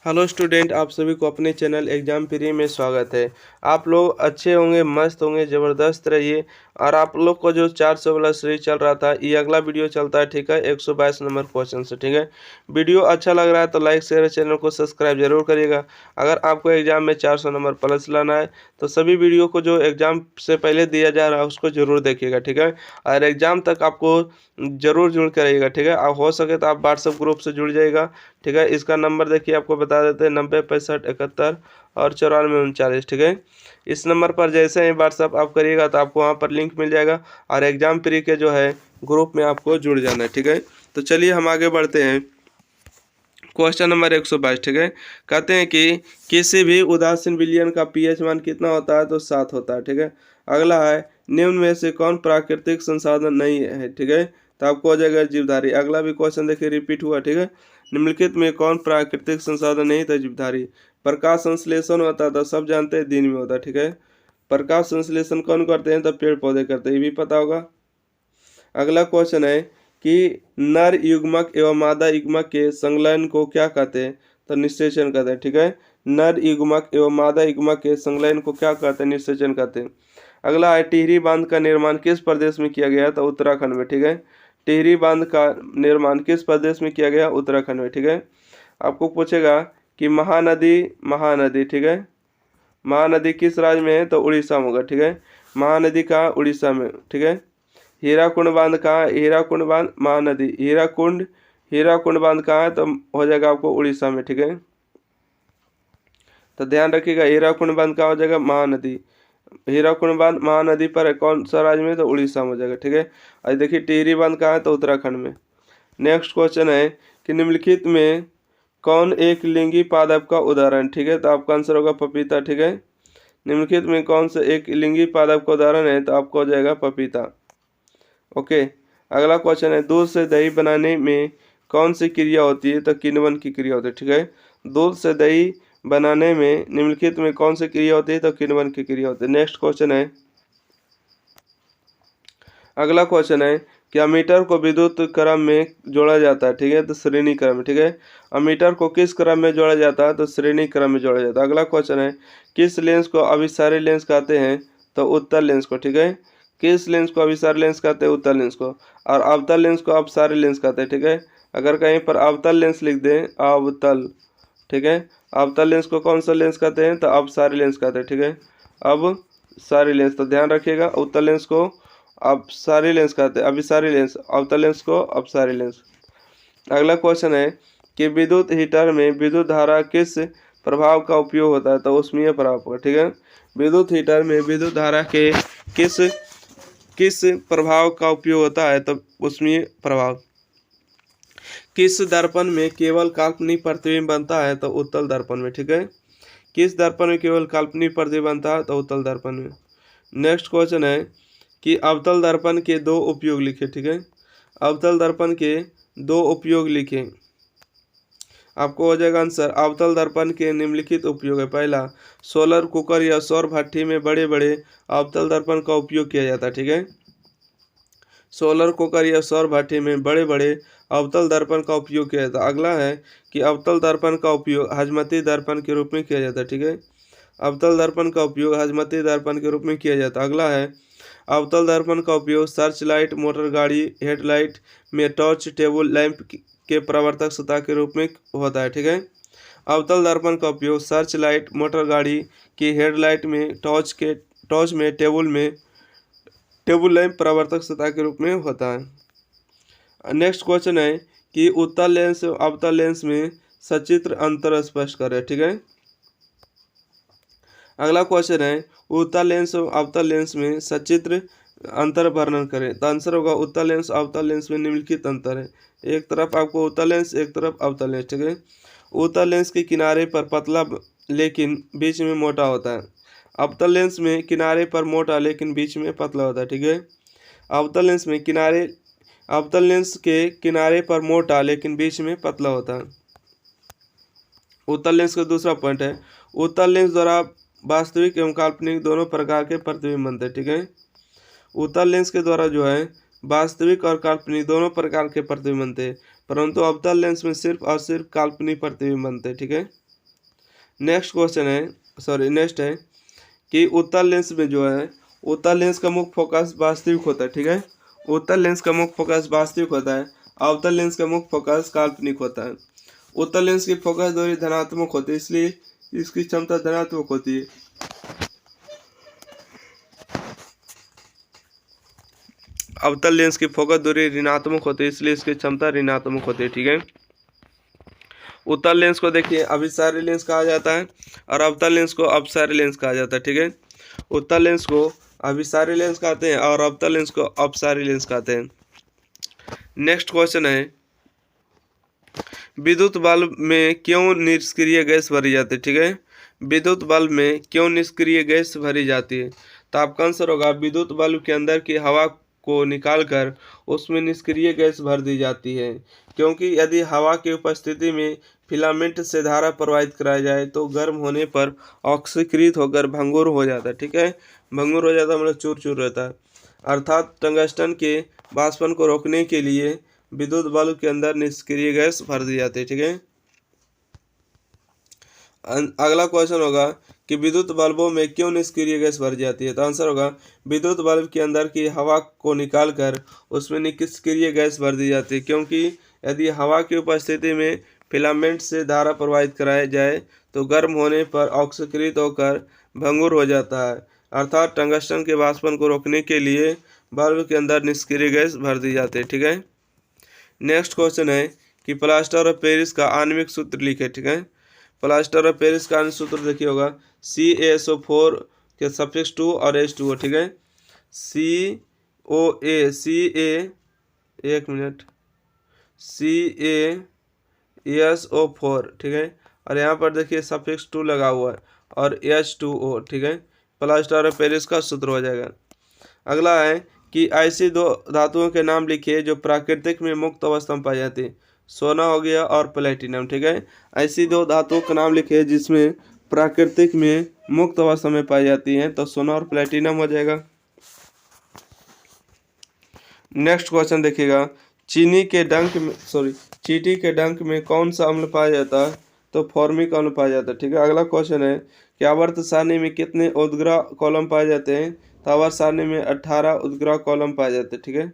Hello student, आप सभी को अपने चैनल एग्जाम प्री में स्वागत है। आप लोग अच्छे होंगे, मस्त होंगे, ज़बरदस्त रहिए। और आप लोग को जो 400 वाला सीरीज चल रहा था, ये अगला वीडियो चलता है, ठीक है, 122 नंबर क्वेश्चन से, ठीक है। वीडियो अच्छा लग रहा है तो लाइक शेयर, चैनल को सब्सक्राइब जरूर करिएगा। अगर आपको एग्जाम में 400 नंबर प्लस लाना है तो सभी वीडियो को जो एग्जाम से पहले दिया जा रहा है उसको जरूर देखिएगा, ठीक है। और एग्जाम तक आपको जरूर जुड़ कर रहिएगा, ठीक है। आप हो सके तो आप व्हाट्सएप ग्रुप से जुड़ जाइएगा, ठीक है। इसका नंबर देखिए, आपको बता देते हैं 90 65 71 और 94 39, ठीक है। इस नंबर पर जैसे ही व्हाट्सअप आप करिएगा तो आपको वहाँ पर लिंक मिल जाएगा और एग्जाम प्री के जो है ग्रुप में आपको जुड़ जाना है, ठीक है। तो चलिए हम आगे बढ़ते हैं। क्वेश्चन नंबर 122, ठीक है। कहते हैं कि किसी भी उदासीन विलयन का पीएच मान कितना होता है, तो 7 होता है, ठीक है। अगला है, निम्न में से कौन प्राकृतिक संसाधन नहीं है, ठीक है। तो आपको हो जाएगा जीवधारी। अगला भी क्वेश्चन देखिए रिपीट हुआ, ठीक है। निम्नलिखित में कौन प्राकृतिक संसाधन नहीं था, जीवधारी। प्रकाश संश्लेषण होता था, सब जानते हैं, दिन में होता है, ठीक है। प्रकाश संश्लेषण कौन करते हैं, तो पेड़ पौधे करते हैं, ये भी पता होगा। अगला क्वेश्चन है कि नर युग्मक एवं मादा युग्मक के संलयन को क्या कहते हैं, तो निषेचन कहते हैं, ठीक है। नर युग्मक एवं मादा युग्मक के संलयन को क्या कहते हैं, निषेचन कहते हैं। अगला है, टिहरी बांध का निर्माण किस प्रदेश में किया गया, तो उत्तराखंड में, ठीक है। टिहरी बांध का निर्माण किस प्रदेश में किया गया, उत्तराखंड में, ठीक है। आपको पूछेगा कि महानदी, महानदी, ठीक है, महानदी किस राज्य में है, तो उड़ीसा में होगा, ठीक है। महानदी का उड़ीसा में, ठीक है। हीराकुंड बांध कहाँ है, हीराकुंड बांध महानदी, हीराकुंड बांध कहाँ है, तो हो जाएगा आपको उड़ीसा में, ठीक है। तो ध्यान रखिएगा, हीराकुंड बांध कहाँ हो जाएगा, महानदी। हीराकुंड बांध महानदी पर है, कौन सा राज्य में, तो उड़ीसा में हो जाएगा, ठीक है। आज देखिए टिहरी बांध कहाँ है, तो उत्तराखंड में। नेक्स्ट क्वेश्चन है कि निम्नलिखित में कौन एक लिंगी पादप का उदाहरण, ठीक है। तो आपका आंसर होगा पपीता, ठीक है। निम्नलिखित में कौन सा एक लिंगी पादप का उदाहरण है, तो आपको हो जाएगा पपीता। ओके। अगला क्वेश्चन है, दूध से दही बनाने में कौन सी क्रिया होती है, तो किण्वन की क्रिया होती है, ठीक है। दूध से दही बनाने में निम्नलिखित में कौन सी क्रिया होती है, तो किण्वन की क्रिया होती है। नेक्स्ट क्वेश्चन है, अगला क्वेश्चन है कि अमीटर को विद्युत क्रम में जोड़ा जाता है, ठीक है, तो श्रेणी क्रम में, ठीक है। अमीटर को किस क्रम में जोड़ा जाता है, तो श्रेणी क्रम में जोड़ा जाता है। अगला क्वेश्चन है, किस लेंस को अभिसारी लेंस कहते हैं, तो उत्तल लेंस को, ठीक है। किस लेंस को अभिसारी लेंस कहते हैं, उत्तल लेंस को। और अवतल लेंस को अपसारी लेंस कहते हैं, ठीक है। अगर कहीं पर अवतल लेंस लिख दें, अवतल, ठीक है। अवतल लेंस को कौन सा लेंस कहते हैं, तो अपसारी लेंस कहते हैं, ठीक है। अब सारी लेंस, तो ध्यान रखिएगा, उत्तल लेंस को अपसारी लेंस कहते हैं, अभिसारी लेंस, अवतल लेंस को अपसारी लेंस। अगला क्वेश्चन है कि विद्युत हीटर में विद्युत धारा किस प्रभाव का उपयोग होता है, तो ऊष्मीय प्रभाव का, ठीक है। विद्युत हीटर में विद्युत धारा के किस किस प्रभाव का उपयोग होता है, तो ऊष्मीय प्रभाव। किस दर्पण में केवल काल्पनिक प्रतिबिंब बनता है, तो उत्तल दर्पण में, ठीक है। किस दर्पण में केवल काल्पनिक प्रतिबिंब बनता है, तो उत्तल दर्पण में। नेक्स्ट क्वेश्चन है कि अवतल दर्पण के दो उपयोग लिखे, ठीक है। अवतल दर्पण के दो उपयोग लिखे। आपको हो जाएगा आंसर, अवतल दर्पण के निम्नलिखित उपयोग है। पहला, सोलर कुकर या सौर भट्ठी में बड़े बड़े अवतल दर्पण का उपयोग किया जाता है, ठीक है। सोलर कुकर या सौर भट्ठी में बड़े बड़े अवतल दर्पण का उपयोग किया जाता है। अगला है कि अवतल दर्पण का उपयोग हजमती दर्पण के रूप में किया जाता है, ठीक है। अवतल दर्पण का उपयोग हजमती दर्पण के रूप में किया जाता है। अगला है, अवतल दर्पण का उपयोग सर्च लाइट, मोटर गाड़ी, हेडलाइट में टॉर्च टॉर्च लैंप के प्रवर्तक सतह के रूप में होता है, ठीक है। अवतल दर्पण का उपयोग सर्च लाइट, मोटर गाड़ी की हेडलाइट में टॉर्च में टेबल लैंप प्रवर्तक सतह के रूप में होता है। नेक्स्ट क्वेश्चन है कि उत्तल लेंस और अवतल लेंस में सचित्र अंतर स्पष्ट करें, ठीक है। अगला क्वेश्चन है, उत्तल लेंस और अवतल लेंस में सचित्र अंतर वर्णन करें। तो आंसर होगा, उत्तल लेंस अवतल लेंस में निम्नलिखित अंतर है। एक तरफ आपको उत्तल लेंस, एक तरफ अवतल लेंस, ठीक है। उत्तल लेंस के किनारे पर पतला लेकिन बीच में मोटा होता है। अवतल लेंस में किनारे पर मोटा लेकिन बीच में पतला होता है, ठीक है। अवतल लेंस के किनारे पर मोटा लेकिन बीच में पतला होता है। उत्तल लेंस का दूसरा पॉइंट है, उत्तल लेंस द्वारा वास्तविक एवं काल्पनिक दोनों प्रकार के प्रतिबिंब बनते हैं, ठीक है। उत्तल लेंस के द्वारा जो है वास्तविक और काल्पनिक दोनों प्रकार के प्रतिबिंब बनते हैं, परंतु अवतल लेंस में सिर्फ और सिर्फ काल्पनिक प्रतिबिंब बनते हैं, ठीक है। नेक्स्ट है कि उत्तल लेंस में जो है, उत्तल लेंस का मुख्य फोकस वास्तविक होता है, ठीक है। उत्तल लेंस का मुख्य फोकस वास्तविक होता है, अवतल लेंस का मुख्य फोकस काल्पनिक होता है। उत्तल लेंस की फोकस दूरी धनात्मक होती है, इसलिए इसकी क्षमता धनात्मक होती है। अवतल लेंस की फोकस दूरी ऋणात्मक होती है, इसलिए इसकी क्षमता ऋणात्मक होती है, ठीक है। उत्तल लेंस को देखिए अभिसारी लेंस कहा जाता है और अवतल लेंस को अपसारी लेंस कहा जाता है, ठीक है। उत्तल लेंस को अभिसारी लेंस कहते हैं और अवतल लेंस को अपसारी लेंस कहते हैं। नेक्स्ट क्वेश्चन है, विद्युत बल्ब में क्यों निष्क्रिय गैस भरी जाती है, ठीक है। विद्युत बल्ब में क्यों निष्क्रिय गैस भरी जाती है? तो आपका आंसर होगा विद्युत बल्ब के अंदर की हवा को निकालकर उसमें निष्क्रिय गैस भर दी जाती है, क्योंकि यदि हवा की उपस्थिति में फिलामेंट से धारा प्रवाहित कराया जाए तो गर्म होने पर ऑक्सीकृत होकर भंगुर हो जाता है, ठीक है। भंगुर हो जाता है मतलब चूर चूर रहता है। अर्थात टंगस्टन के वाष्पन को रोकने के लिए विद्युत बल्ब के अंदर निष्क्रिय गैस भर दी जाती है, ठीक है। अगला क्वेश्चन होगा कि विद्युत बल्बों में क्यों निष्क्रिय गैस भर जाती है? तो आंसर होगा विद्युत बल्ब के अंदर की हवा को निकालकर उसमें निष्क्रिय गैस भर दी जाती है, क्योंकि यदि हवा की उपस्थिति में फिलामेंट से धारा प्रवाहित कराया जाए तो गर्म होने पर ऑक्सीकृत होकर भंगुर हो जाता है। अर्थात टंगस्टन के वाष्पन को रोकने के लिए बल्ब के अंदर निष्क्रिय गैस भर दी जाती है, ठीक है। नेक्स्ट क्वेश्चन है कि प्लास्टर ऑफ पेरिस का आणविक सूत्र लिखे, ठीक है। प्लास्टर ऑफ पेरिस का आणविक सूत्र देखिए होगा CaSO4 के सफिक्स 2 और H2O, ठीक है। CaSO4, ठीक है, और यहाँ पर देखिए सफिक्स 2 लगा हुआ है और H2O, ठीक है। प्लास्टर ऑफ पेरिस का सूत्र हो जाएगा। अगला है कि ऐसी दो धातुओं के नाम लिखिए जो प्राकृतिक में मुक्त अवस्था में पाई जाती है। सोना हो गया और प्लेटिनम, ठीक है। ऐसी दो धातुओं का नाम लिखिए जिसमें प्राकृतिक में मुक्त अवस्था में पाई जाती हैं, तो सोना और प्लेटिनम हो जाएगा। नेक्स्ट क्वेश्चन देखिएगा, चीटी के डंक में कौन सा अम्ल पाया जाता है? तो फॉर्मिक अम्ल पाया जाता है, ठीक है। अगला क्वेश्चन है कि आवर्त सारणी में कितने उद्ग्रह कॉलम पाए जाते हैं? तो आवर्त सारणी में 18 उद्ग्रह कॉलम पाए जाते हैं, ठीक है।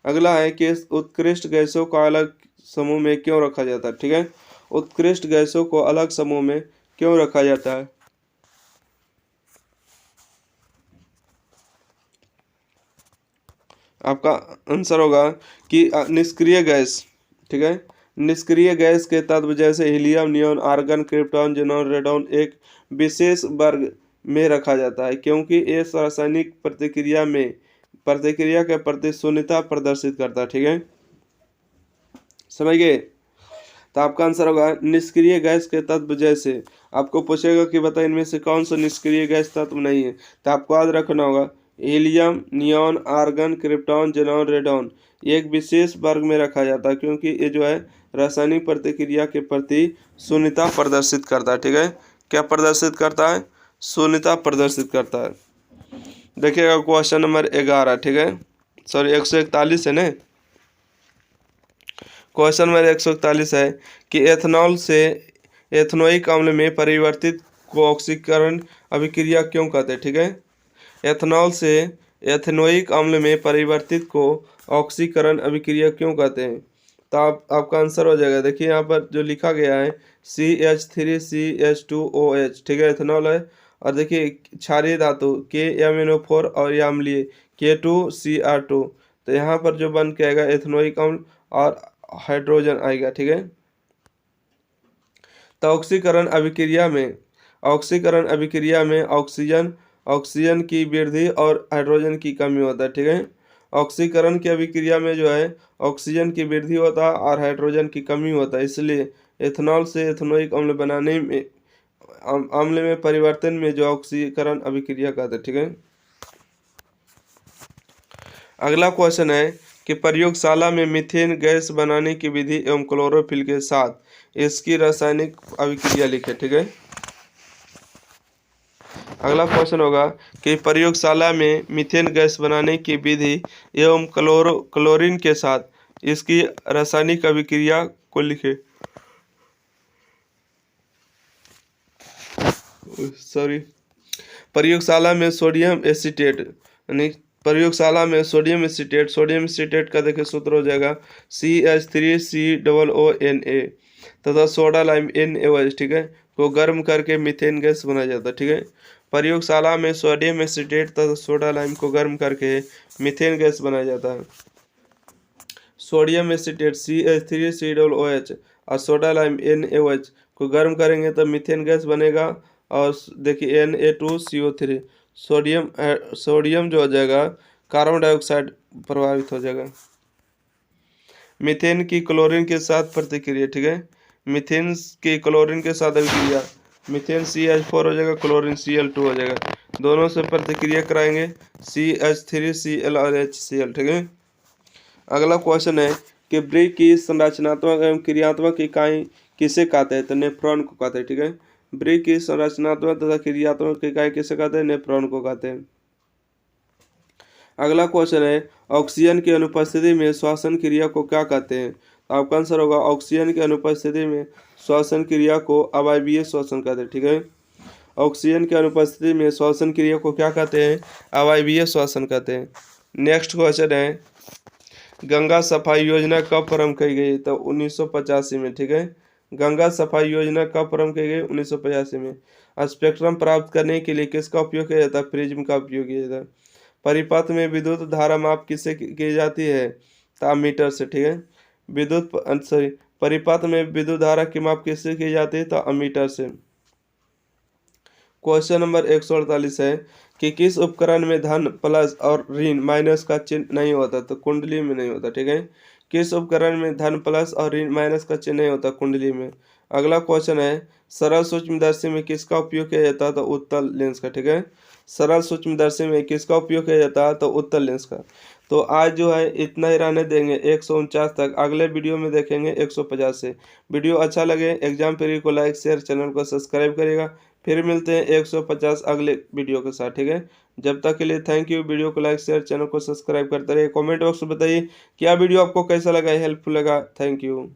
अगला है कि उत्कृष्ट गैसों को अलग समूह में क्यों रखा जाता है, ठीक है। उत्कृष्ट गैसों को अलग समूह में क्यों रखा जाता है? आपका आंसर होगा कि निष्क्रिय गैस, ठीक है। निष्क्रिय गैस के तत्व जैसे helium, neon, argon, krypton, xenon, radon एक विशेष वर्ग में रखा जाता है, क्योंकि ये रासायनिक प्रतिक्रिया के प्रति शून्यता प्रदर्शित करता है, ठीक है। समझ गए? तो आपका आंसर होगा निष्क्रिय गैस के तत्व जैसे, आपको पूछेगा कि बता इनमें से कौन सा निष्क्रिय गैस तत्व नहीं है, तो आपको याद रखना होगा helium, neon, argon, krypton, xenon, radon एक विशेष वर्ग में रखा जाता है, क्योंकि ये जो है रासायनिक प्रतिक्रिया के प्रति शून्यता प्रदर्शित करता है, ठीक है। क्या प्रदर्शित करता है? शून्यता प्रदर्शित करता है। देखिएगा क्वेश्चन नंबर 11, ठीक है, सॉरी 141 है ना। क्वेश्चन नंबर 141 है कि एथनॉल से एथनोइक अम्ल में परिवर्तित को ऑक्सीकरण अभिक्रिया क्यों कहते हैं, ठीक है। एथनॉल से एथनोइक अम्ल में परिवर्तित को ऑक्सीकरण अभिक्रिया क्यों कहते हैं? तो आपका आंसर हो जाएगा, देखिए यहाँ पर जो लिखा गया है CH3CH2OH, ठीक है, एथनॉल है। और देखिए क्षारीय धातु KMnO4 और यह अम्लीय K2CR2, तो यहाँ पर जो बन के आएगा एथनोइक अम्ल और हाइड्रोजन आएगा, ठीक है। तो ऑक्सीकरण अभिक्रिया में ऑक्सीजन की वृद्धि और हाइड्रोजन की कमी होता है, ठीक है। ऑक्सीकरण की अभिक्रिया में जो है ऑक्सीजन की वृद्धि होता है और हाइड्रोजन की कमी होता है, इसलिए एथनॉल से एथनोइक अम्ल बनाने में अम्ल में परिवर्तन में जो ऑक्सीकरण अभिक्रिया कहते हैं, ठीक है। अगला क्वेश्चन है कि प्रयोगशाला में मीथेन गैस बनाने की विधि एवं क्लोरोफिल के साथ इसकी रासायनिक अभिक्रिया लिखे, ठीक है। अगला क्वेश्चन होगा कि प्रयोगशाला में मीथेन गैस बनाने की विधि एवं क्लोरीन के साथ इसकी रासायनिक अभिक्रिया को लिखे। सॉरी, प्रयोगशाला में सोडियम एसीटेट यानी प्रयोगशाला में सोडियम एसीटेट का देखिए सूत्र हो जाएगा CH3COONA तथा सोडा लाइम NaOH, ठीक है, को गर्म करके मीथेन गैस बनाया जाता है, ठीक है। प्रयोगशाला में सोडियम एसीटेट तथा सोडा लाइम को गर्म करके मीथेन गैस बनाया जाता है। सोडियम एसीटेट CH3COOH और सोडा लाइम NaOH को गर्म करेंगे तो मीथेन गैस बनेगा। और देखिए Na2CO3 सोडियम जो हो जाएगा कार्बन डाइऑक्साइड प्रभावित हो जाएगा। मीथेन की क्लोरीन के साथ प्रतिक्रिया, ठीक है, मीथेन की क्लोरीन के साथ अभिक्रिया, मीथेन CH4 हो जाएगा, क्लोरीन Cl2 हो जाएगा, दोनों से प्रतिक्रिया कराएंगे CH3Cl और HCl, ठीक है। अगला क्वेश्चन है कि ब्रिक की संरचनात्मक एवं क्रियात्मक इकाई किसे कहते हैं, तो नेफ्रॉन को कहते हैं, ठीक है। ब्रिक की संरचनात्मक तथा क्रियात्मक इकाई किसे कहते हैं, नेफ्रॉन को कहते हैं। अगला क्वेश्चन है ऑक्सीजन की अनुपस्थिति में श्वसन क्रिया को क्या कहते हैं, तो आपका आंसर होगा ऑक्सीजन की अनुपस्थिति में श्वसन क्रिया को अवायवीय श्वसन कहते हैं, ठीक है। ऑक्सीजन की अनुपस्थिति में श्वसन क्रिया को क्या कहते हैं, अवायवीय श्वसन कहते हैं। नेक्स्ट क्वेश्चन है गंगा सफाई योजना कब प्रारंभ की गई, तो 1985 में, ठीक है। गंगा सफाई योजना कब प्रारंभ की गई, 1985 में। स्पेक्ट्रम प्राप्त करने के लिए किसका उपयोग किया जाता है, प्रिज्म का उपयोग किया जाता है। परिपथ में विद्युत धारा माप किससे की जाती है, तो अमीटर से, ठीक है। परिपथ में विद्युत धारा की माप किससे की जाती है, तो अमीटर से। क्वेश्चन नंबर 148 है कि किस उपकरण में धन प्लस और ऋण माइनस का चिन्ह नहीं होता, तो कुंडली में नहीं होता, ठीक है। किस उपकरण में धन प्लस और ऋण माइनस का चिन्ह नहीं होता, कुंडली में। अगला क्वेश्चन है सरल सूक्ष्मदर्शी में किसका उपयोग किया जाता है, तो उत्तल लेंस का, ठीक है। सरल सूक्ष्मदर्शी में किसका उपयोग किया जाता है, तो उत्तल लेंस का। तो आज जो है इतना ही रहने देंगे 149 तक, अगले वीडियो में देखेंगे 150 से। वीडियो अच्छा लगे एग्जाम पीरियड को लाइक शेयर चैनल को सब्सक्राइब करिएगा। फिर मिलते हैं 150 अगले वीडियो के साथ, ठीक है। जब तक के लिए थैंक यू। वीडियो को लाइक शेयर चैनल को सब्सक्राइब करते रहिए। कमेंट बॉक्स में बताइए क्या वीडियो आपको कैसा लगा, हेल्पफुल लगा। Thank you.